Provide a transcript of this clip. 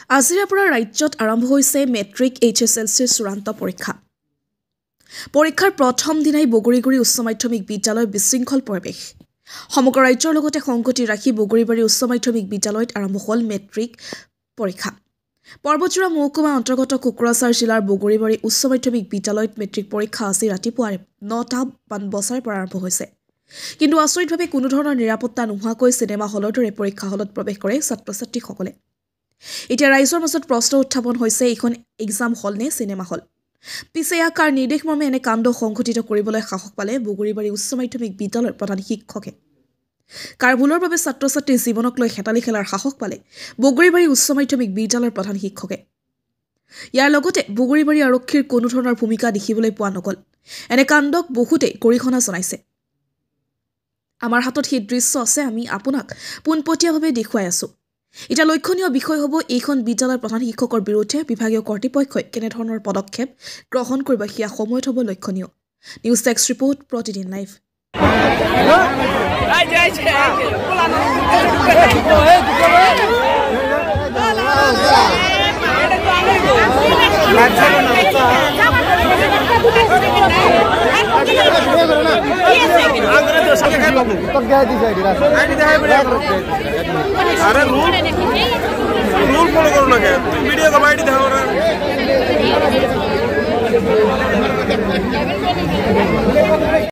আজিৰে পৰা ৰাজ্যত আৰম্ভ হৈছে মেট্ৰিক HSLCৰ চূড়ান্ত পৰীক্ষা। পৰীক্ষাৰ প্ৰথম দিনাই বগৰীগুৰি উচ্চ মাধ্যমিক বিদ্যালয় বিশৃংখল পৰিৱেশ। সমগ্ৰ ৰাজ্যৰ লগতে সংগতি ৰাখি বগৰীবাৰী উচ্চ মাধ্যমিক বিদ্যালয়ত আৰম্ভ হ'ল মেট্ৰিক পৰীক্ষা। পৰ্বতজোৰা মহকুমা অন্তৰ্গত কোকৰাঝাৰ জিলাৰ বগৰীবাৰী উচ্চ মাধ্যমিক বিদ্যালয়ত মেট্ৰিক পৰীক্ষা আজি ৰাতিপুৱা 9টা বজাৰ পৰা আৰম্ভ হৈছে। কিন্তু আচৰিতভাৱে কোনো ধৰণৰ নিৰাপত্তা নোহোৱাকৈ চিনেমা হলৰ দৰে পৰীক্ষা হলত প্ৰৱেশ কৰে ছাত্ৰ-ছাত্ৰীসকলে। এতিয়া ৰাইজৰ মাজত প্ৰশ্ন উত্থাপন হৈছে এইখন এক্সাম হল নে চিনেমা হল। পিছে কাৰ নিৰ্দেশ মৰ্মে এনে কাণ্ড সংঘটিত কৰিবলৈ সাহস পালে বগৰীবাৰী উচ্চ মাধ্যমিক বিদ্যালয়ৰ প্ৰধান শিক্ষকে। কাৰ ভুলৰ বাবে ছাত্ৰ-ছাত্ৰীৰ জীৱনক লৈ হেতালি খেলাৰ সাহস পালে বগৰীবাৰী উচ্চ মাধ্যমিক বিদ্যালয়ৰ প্ৰধান শিক্ষকে। ইয়াৰ লগতে বগৰীবাৰী আৰক্ষীৰ কোনো ধৰণৰ ভূমিকা দেখিবলৈ পোৱা নগল। এনে কাণ্ডক বহুতেই গৰিহণা জনাইছে। আমাৰ হাতত সেই দৃশ্য আছে, আমি আপোনাক পোনপটীয়াভাৱে দেখুৱাই আছো। এটা লক্ষণীয় বিষয় হ'ব এইখন বিদ্যালয়ৰ প্ৰধান শিক্ষকৰ বিৰুদ্ধে বিভাগীয় কৰ্তৃপক্ষই কেনেধৰণৰ পদক্ষেপ গ্ৰহণ কৰিব সেয়া সময়ত হ'ব লক্ষণীয়। নিউজ ডেস্ক ৰিপৰ্ট, প্ৰতিদিন লাইভ। अरे रूल फॉलो करो ना, क्या वीडियो का बाइट दिखाओ ना।